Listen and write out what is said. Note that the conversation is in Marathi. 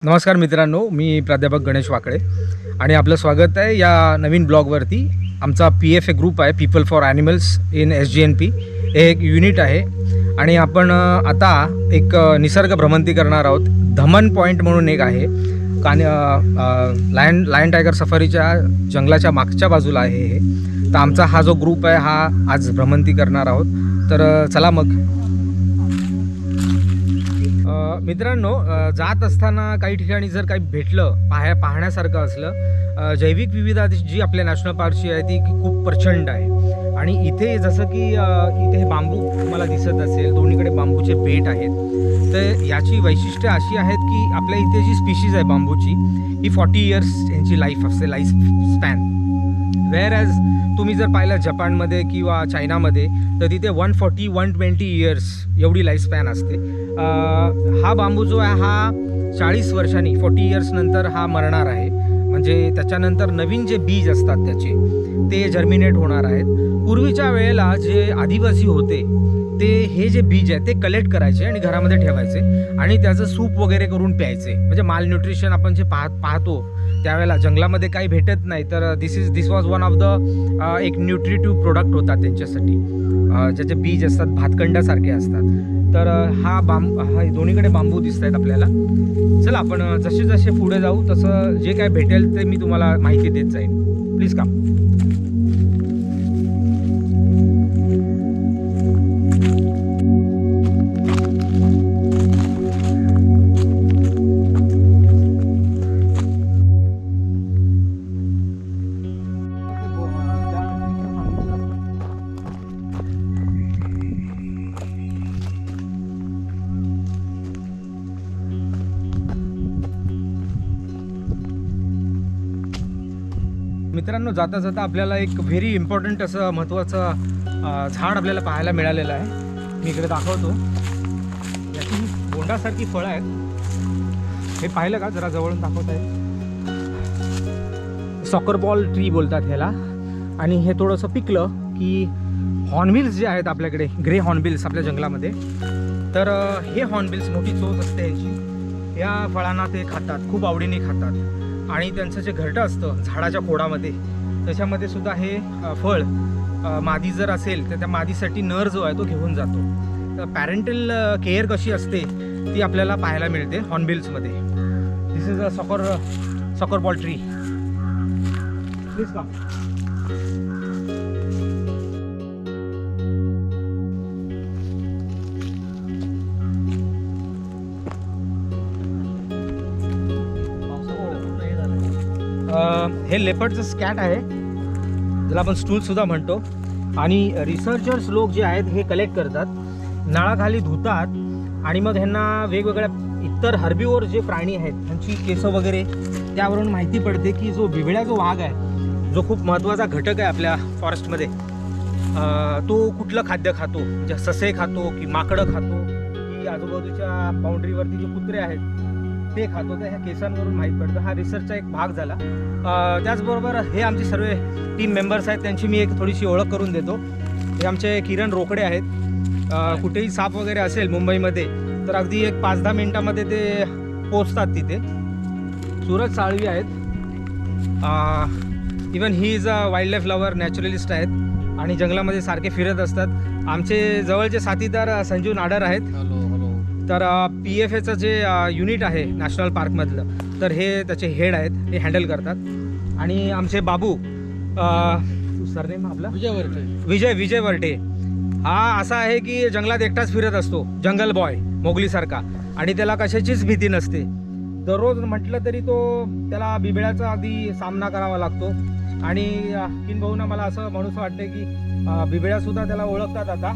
नमस्कार मित्रांनो, मी प्राध्यापक गणेश वाकळे आणि आपलं स्वागत आहे या नवीन ब्लॉगवरती. आमचा PFA ग्रुप आहे, people for animals in SGNP. हे एक युनिट आहे आणि आपण आता एक निसर्ग भ्रमंती करणार आहोत. धमन पॉईंट म्हणून एक आहे, लायन टायगर सफारीच्या जंगलाच्या मागच्या बाजूला आहे हे. तर आमचा हा जो ग्रुप आहे हा आज भ्रमंती करणार आहोत. तर चला मग. मित्रांनो, जात असताना काही ठिकाणी जर काही भेटलं पाहण्यासारखं असलं, जैविक विविधता जी आपल्या नॅशनल पार्कची आहे ती खूप प्रचंड आहे. आणि इथे जसं की इथे हे बांबू तुम्हाला दिसत असेल, दोन्हीकडे बांबूचे पेट आहेत. तर याची वैशिष्ट्य अशी आहेत की आपल्या इथे जी स्पीशीज आहे बांबूची ही 40 इयर्स यांची लाईफ असते, लाईफ स्पॅन. वेअर ॲज तुम्ही जर पाहिलं जपानमध्ये किंवा चायनामध्ये तर तिथे 140-120 इयर्स एवढी लाईफ स्पॅन असते. हा बांबू जो आहे हा 40 वर्षांनी 40 इयर्स नंतर हा मरणार आहे. म्हणजे त्याच्यानंतर नवीन जे बीज असतात त्याचे ते जर्मिनेट होणार आहेत. पूर्वीच्या वेळेला जे आदिवासी होते ते हे जे बीज आहे ते कलेक्ट करायचे आणि घरामध्ये ठेवायचे आणि त्याचं सूप वगैरे करून प्यायचे. म्हणजे माल न्यूट्रिशन आपण जे पाहतो त्यावेळेला जंगलामध्ये काही भेटत नाही, तर दिस वॉज वन ऑफ द एक न्यूट्रिटिव्ह प्रोडक्ट होता त्यांच्यासाठी. ज्याचे बीज असतात भातखंडासारखे असतात. तर हा दोन्हीकडे बांबू दिसत आहेत आपल्याला. चला आपण जसे जसे पुढे जाऊ तसं जे काय भेटेल ते मी तुम्हाला माहिती देत जाईन. Please come. मित्रांनो, जाता जाता आपल्याला एक व्हेरी इम्पॉर्टंट असं महत्त्वाचं झाड आपल्याला पाहायला मिळालेलं आहे. मी इकडे दाखवतो. याची बोंडासारखी फळं आहेत. हे पाहिलं का? जरा जवळून दाखवत आहे. सॉकर बॉल ट्री बोलतात ह्याला. आणि हे थोडंसं पिकलं की हॉर्नबिल्स जे आहेत आपल्याकडे, ग्रे हॉर्नबिल्स आपल्या जंगलामध्ये, तर हे हॉर्नबिल्स मोठी चोच असते ह्याची. या फळांना ते खातात, खूप आवडीने खातात. आणि त्यांचं जे घरटं असतं झाडाच्या खोडामध्ये त्याच्यामध्ये सुद्धा हे फळ मादी जर असेल तर त्या मादीसाठी नर जो आहे तो घेऊन जातो. तर पॅरेंटल केअर कशी असते ती आपल्याला पाहायला मिळते हॉर्नबिल्समध्ये. This is a soccer ball tree. Please come. हे लेपर्डचं स्कॅट आहे, ज्याला आपण स्टूलसुद्धा म्हणतो. आणि रिसर्चर्स लोक जे आहेत हे कलेक्ट करतात, नळाखाली धुतात आणि मग ह्यांना वेगवेगळ्या इतर हर्बिवोर जे प्राणी आहेत त्यांची केसं वगैरे त्यावरून माहिती पडते की जो बिबळ्या जो वाघ आहे, जो खूप महत्त्वाचा घटक आहे आपल्या फॉरेस्टमध्ये, तो कुठलं खाद्य खातो. म्हणजे ससे खातो की माकडं खातो की आजूबाजूच्या बाउंड्रीवरती जे कुत्रे आहेत ते खातो. तर ह्या केसांवरून माहीत पडतं. हा रिसर्चचा एक भाग झाला. त्याचबरोबर हे आमचे सर्व टीम मेंबर्स आहेत त्यांची मी एक थोडीशी ओळख करून देतो. हे आमचे किरण रोकडे आहेत. कुठेही साप वगैरे असेल मुंबईमध्ये तर अगदी एक 5-10 मिनिटामध्ये ते पोचतात तिथे. सूरज साळवी आहेत. Even he is a wild life lover, naturalist आहेत आणि जंगलामध्ये सारखे फिरत असतात. आमचे जवळचे साथीदार संजीव नाडर आहेत. तर PFAचं जे युनिट आहे नॅशनल पार्कमधलं, तर हे त्याचे हेड आहेत, हे हँडल करतात. आणि आमचे बाबू, सरनेम आपला विजय वर्टे, हा असा आहे की जंगलात एकटाच फिरत असतो, जंगल बॉय मोगलीसारखा. आणि त्याला कशाचीच भीती नसते. दररोज म्हटलं तरी त्याला बिबळ्याचा अगदी सामना करावा लागतो. आणि किनभाऊंना मला असं म्हणून वाटतं की बिबळ्यासुद्धा त्याला ओळखतात आता.